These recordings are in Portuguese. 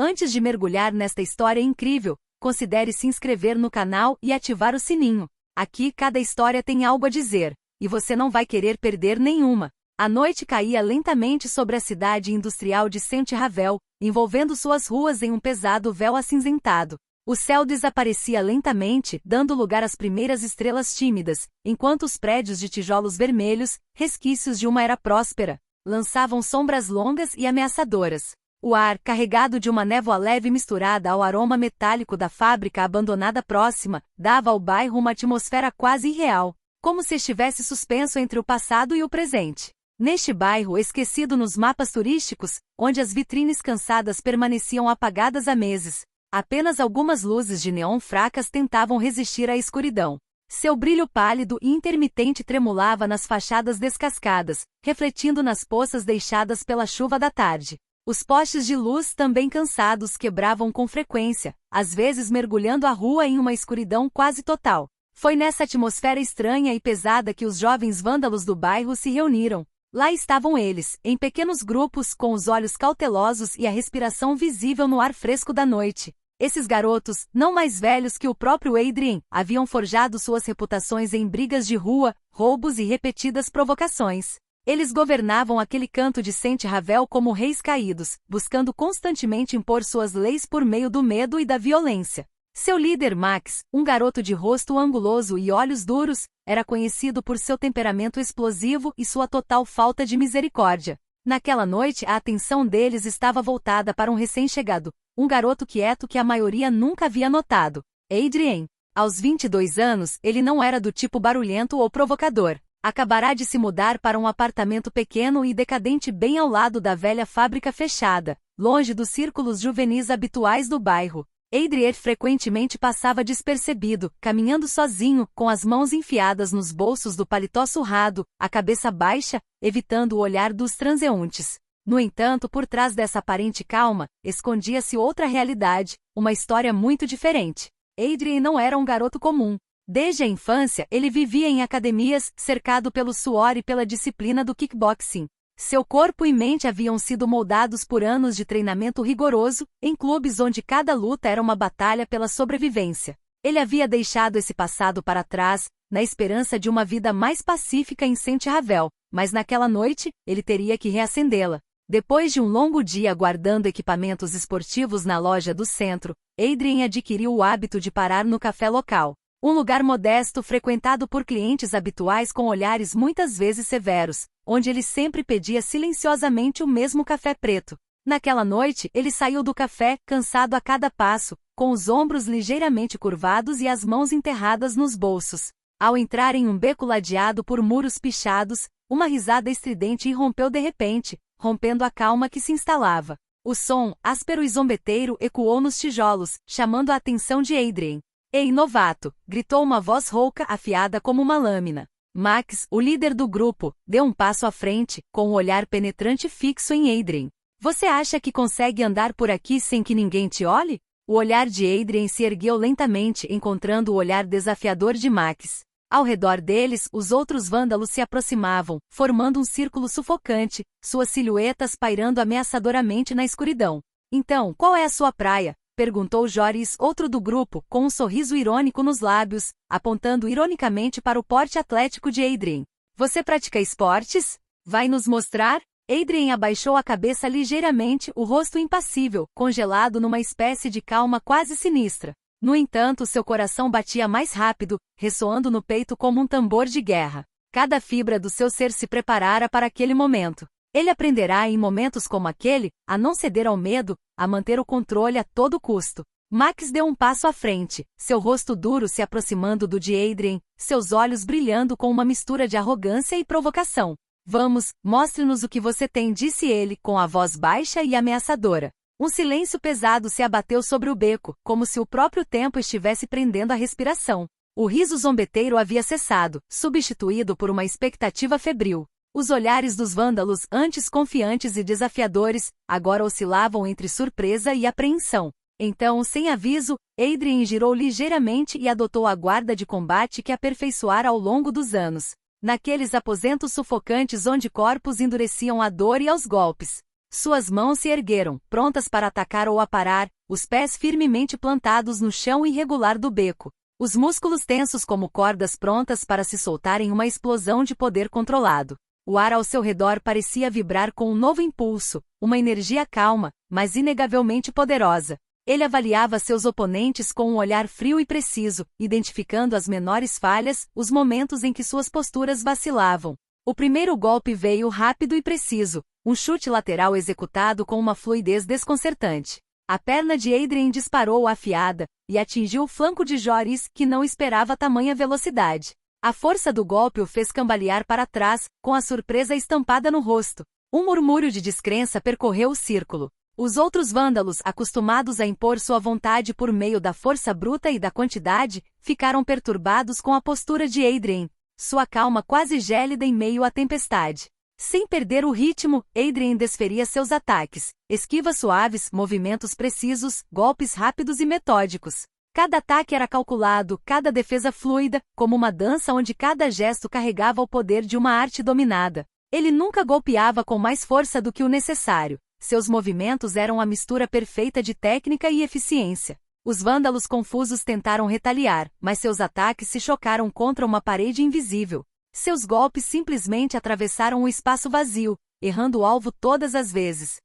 Antes de mergulhar nesta história incrível, considere se inscrever no canal e ativar o sininho. Aqui cada história tem algo a dizer, e você não vai querer perder nenhuma. A noite caía lentamente sobre a cidade industrial de Saint-Ravel, envolvendo suas ruas em um pesado véu acinzentado. O céu desaparecia lentamente, dando lugar às primeiras estrelas tímidas, enquanto os prédios de tijolos vermelhos, resquícios de uma era próspera, lançavam sombras longas e ameaçadoras. O ar, carregado de uma névoa leve misturada ao aroma metálico da fábrica abandonada próxima, dava ao bairro uma atmosfera quase irreal, como se estivesse suspenso entre o passado e o presente. Neste bairro esquecido nos mapas turísticos, onde as vitrines cansadas permaneciam apagadas há meses, apenas algumas luzes de neon fracas tentavam resistir à escuridão. Seu brilho pálido e intermitente tremulava nas fachadas descascadas, refletindo nas poças deixadas pela chuva da tarde. Os postes de luz, também cansados, quebravam com frequência, às vezes mergulhando a rua em uma escuridão quase total. Foi nessa atmosfera estranha e pesada que os jovens vândalos do bairro se reuniram. Lá estavam eles, em pequenos grupos, com os olhos cautelosos e a respiração visível no ar fresco da noite. Esses garotos, não mais velhos que o próprio Adrien, haviam forjado suas reputações em brigas de rua, roubos e repetidas provocações. Eles governavam aquele canto de Saint-Ravel como reis caídos, buscando constantemente impor suas leis por meio do medo e da violência. Seu líder Max, um garoto de rosto anguloso e olhos duros, era conhecido por seu temperamento explosivo e sua total falta de misericórdia. Naquela noite a atenção deles estava voltada para um recém-chegado, um garoto quieto que a maioria nunca havia notado. Adrien. Aos 22 anos, ele não era do tipo barulhento ou provocador. Acabará de se mudar para um apartamento pequeno e decadente bem ao lado da velha fábrica fechada, longe dos círculos juvenis habituais do bairro. Adrien frequentemente passava despercebido, caminhando sozinho, com as mãos enfiadas nos bolsos do paletó surrado, a cabeça baixa, evitando o olhar dos transeuntes. No entanto, por trás dessa aparente calma, escondia-se outra realidade, uma história muito diferente. Adrien não era um garoto comum. Desde a infância, ele vivia em academias, cercado pelo suor e pela disciplina do kickboxing. Seu corpo e mente haviam sido moldados por anos de treinamento rigoroso, em clubes onde cada luta era uma batalha pela sobrevivência. Ele havia deixado esse passado para trás, na esperança de uma vida mais pacífica em Saint-Ravel, mas naquela noite, ele teria que reacendê-la. Depois de um longo dia guardando equipamentos esportivos na loja do centro, Adrien adquiriu o hábito de parar no café local. Um lugar modesto frequentado por clientes habituais com olhares muitas vezes severos, onde ele sempre pedia silenciosamente o mesmo café preto. Naquela noite, ele saiu do café, cansado a cada passo, com os ombros ligeiramente curvados e as mãos enterradas nos bolsos. Ao entrar em um beco ladeado por muros pichados, uma risada estridente irrompeu de repente, rompendo a calma que se instalava. O som, áspero e zombeteiro, ecoou nos tijolos, chamando a atenção de Adrien. Ei, novato! Gritou uma voz rouca, afiada como uma lâmina. Max, o líder do grupo, deu um passo à frente, com um olhar penetrante fixo em Adrien. Você acha que consegue andar por aqui sem que ninguém te olhe? O olhar de Adrien se ergueu lentamente, encontrando o olhar desafiador de Max. Ao redor deles, os outros vândalos se aproximavam, formando um círculo sufocante, suas silhuetas pairando ameaçadoramente na escuridão. Então, qual é a sua praia? Perguntou Joris, outro do grupo, com um sorriso irônico nos lábios, apontando ironicamente para o porte atlético de Adrien. Você pratica esportes? Vai nos mostrar? Adrien abaixou a cabeça ligeiramente, o rosto impassível, congelado numa espécie de calma quase sinistra. No entanto, seu coração batia mais rápido, ressoando no peito como um tambor de guerra. Cada fibra do seu ser se preparara para aquele momento. Ele aprenderá em momentos como aquele, a não ceder ao medo, a manter o controle a todo custo. Max deu um passo à frente, seu rosto duro se aproximando do de Adrien, seus olhos brilhando com uma mistura de arrogância e provocação. Vamos, mostre-nos o que você tem, disse ele, com a voz baixa e ameaçadora. Um silêncio pesado se abateu sobre o beco, como se o próprio tempo estivesse prendendo a respiração. O riso zombeteiro havia cessado, substituído por uma expectativa febril. Os olhares dos vândalos, antes confiantes e desafiadores, agora oscilavam entre surpresa e apreensão. Então, sem aviso, Adrien girou ligeiramente e adotou a guarda de combate que aperfeiçoara ao longo dos anos. Naqueles aposentos sufocantes onde corpos endureciam à dor e aos golpes. Suas mãos se ergueram, prontas para atacar ou aparar, os pés firmemente plantados no chão irregular do beco. Os músculos tensos como cordas prontas para se soltar em uma explosão de poder controlado. O ar ao seu redor parecia vibrar com um novo impulso, uma energia calma, mas inegavelmente poderosa. Ele avaliava seus oponentes com um olhar frio e preciso, identificando as menores falhas, os momentos em que suas posturas vacilavam. O primeiro golpe veio rápido e preciso, um chute lateral executado com uma fluidez desconcertante. A perna de Adrian disparou afiada, e atingiu o flanco de Joris, que não esperava tamanha velocidade. A força do golpe o fez cambalear para trás, com a surpresa estampada no rosto. Um murmúrio de descrença percorreu o círculo. Os outros vândalos, acostumados a impor sua vontade por meio da força bruta e da quantidade, ficaram perturbados com a postura de Adrian, sua calma quase gélida em meio à tempestade. Sem perder o ritmo, Adrian desferia seus ataques, esquivas suaves, movimentos precisos, golpes rápidos e metódicos. Cada ataque era calculado, cada defesa fluida, como uma dança onde cada gesto carregava o poder de uma arte dominada. Ele nunca golpeava com mais força do que o necessário. Seus movimentos eram a mistura perfeita de técnica e eficiência. Os vândalos confusos tentaram retaliar, mas seus ataques se chocaram contra uma parede invisível. Seus golpes simplesmente atravessaram o espaço vazio, errando o alvo todas as vezes.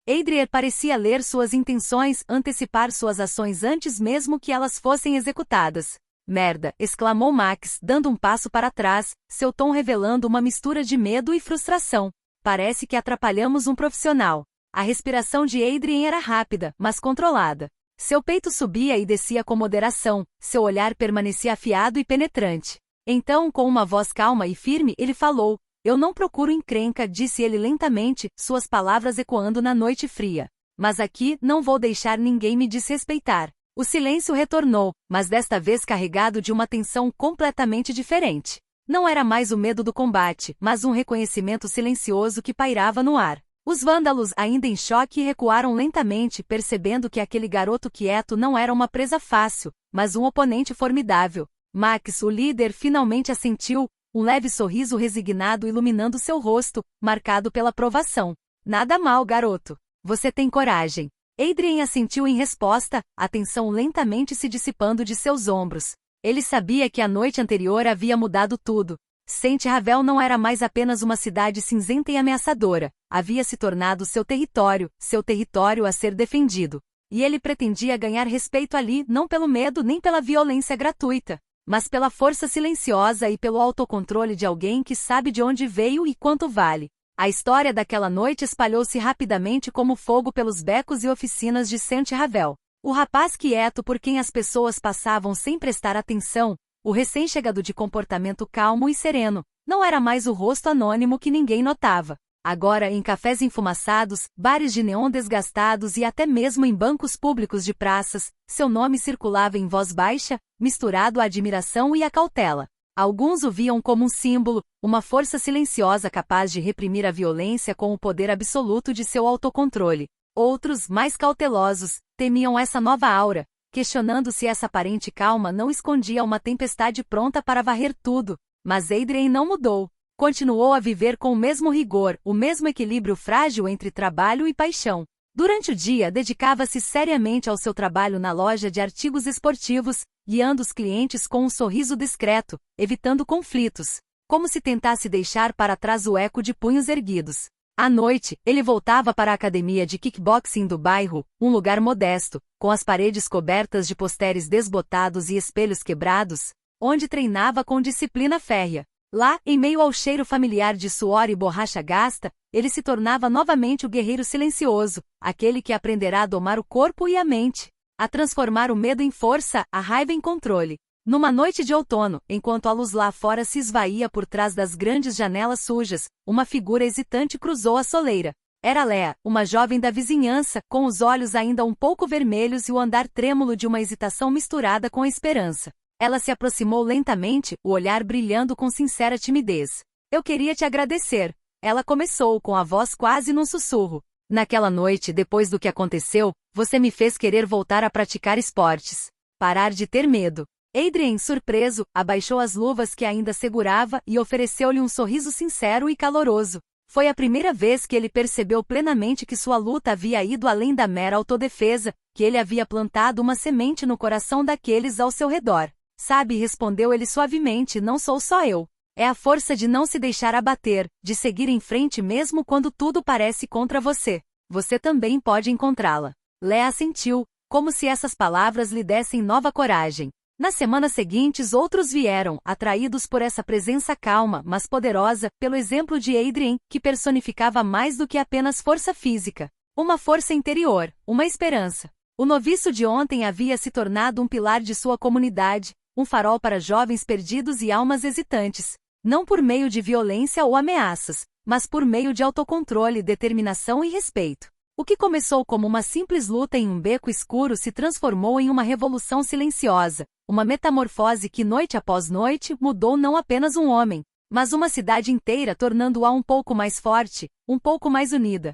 Adrian parecia ler suas intenções, antecipar suas ações antes mesmo que elas fossem executadas. Merda! Exclamou Max, dando um passo para trás, seu tom revelando uma mistura de medo e frustração. Parece que atrapalhamos um profissional. A respiração de Adrian era rápida, mas controlada. Seu peito subia e descia com moderação, seu olhar permanecia afiado e penetrante. Então, com uma voz calma e firme, ele falou: "Eu não procuro encrenca", disse ele lentamente, suas palavras ecoando na noite fria. "Mas aqui, não vou deixar ninguém me desrespeitar." O silêncio retornou, mas desta vez carregado de uma tensão completamente diferente. Não era mais o medo do combate, mas um reconhecimento silencioso que pairava no ar. Os vândalos, ainda em choque, recuaram lentamente, percebendo que aquele garoto quieto não era uma presa fácil, mas um oponente formidável. Max, o líder, finalmente assentiu, um leve sorriso resignado iluminando seu rosto, marcado pela aprovação. "Nada mal, garoto. Você tem coragem." Adrian assentiu em resposta, a tensão lentamente se dissipando de seus ombros. Ele sabia que a noite anterior havia mudado tudo. Saint Ravel não era mais apenas uma cidade cinzenta e ameaçadora, havia se tornado seu território a ser defendido. E ele pretendia ganhar respeito ali não pelo medo nem pela violência gratuita, mas pela força silenciosa e pelo autocontrole de alguém que sabe de onde veio e quanto vale. A história daquela noite espalhou-se rapidamente como fogo pelos becos e oficinas de Saint Ravel. O rapaz quieto por quem as pessoas passavam sem prestar atenção, o recém-chegado de comportamento calmo e sereno, não era mais o rosto anônimo que ninguém notava. Agora, em cafés enfumaçados, bares de neon desgastados e até mesmo em bancos públicos de praças, seu nome circulava em voz baixa, misturado à admiração e à cautela. Alguns o viam como um símbolo, uma força silenciosa capaz de reprimir a violência com o poder absoluto de seu autocontrole. Outros, mais cautelosos, temiam essa nova aura, questionando se essa aparente calma não escondia uma tempestade pronta para varrer tudo. Mas Adrian não mudou. Continuou a viver com o mesmo rigor, o mesmo equilíbrio frágil entre trabalho e paixão. Durante o dia, dedicava-se seriamente ao seu trabalho na loja de artigos esportivos, guiando os clientes com um sorriso discreto, evitando conflitos, como se tentasse deixar para trás o eco de punhos erguidos. À noite, ele voltava para a academia de kickboxing do bairro, um lugar modesto, com as paredes cobertas de posteres desbotados e espelhos quebrados, onde treinava com disciplina férrea. Lá, em meio ao cheiro familiar de suor e borracha gasta, ele se tornava novamente o guerreiro silencioso, aquele que aprenderá a domar o corpo e a mente, a transformar o medo em força, a raiva em controle. Numa noite de outono, enquanto a luz lá fora se esvaía por trás das grandes janelas sujas, uma figura hesitante cruzou a soleira. Era Lea, uma jovem da vizinhança, com os olhos ainda um pouco vermelhos e o andar trêmulo de uma hesitação misturada com a esperança. Ela se aproximou lentamente, o olhar brilhando com sincera timidez. "Eu queria te agradecer." Ela começou com a voz quase num sussurro. "Naquela noite, depois do que aconteceu, você me fez querer voltar a praticar esportes. Parar de ter medo." Adrian, surpreso, abaixou as luvas que ainda segurava e ofereceu-lhe um sorriso sincero e caloroso. Foi a primeira vez que ele percebeu plenamente que sua luta havia ido além da mera autodefesa, que ele havia plantado uma semente no coração daqueles ao seu redor. Sabe, respondeu ele suavemente, não sou só eu. É a força de não se deixar abater, de seguir em frente mesmo quando tudo parece contra você. Você também pode encontrá-la. Léa assentiu, como se essas palavras lhe dessem nova coragem. Nas semanas seguintes outros vieram, atraídos por essa presença calma, mas poderosa, pelo exemplo de Adrien, que personificava mais do que apenas força física. Uma força interior, uma esperança. O noviço de ontem havia se tornado um pilar de sua comunidade, um farol para jovens perdidos e almas hesitantes. Não por meio de violência ou ameaças, mas por meio de autocontrole, determinação e respeito. O que começou como uma simples luta em um beco escuro se transformou em uma revolução silenciosa, uma metamorfose que noite após noite mudou não apenas um homem, mas uma cidade inteira, tornando-a um pouco mais forte, um pouco mais unida.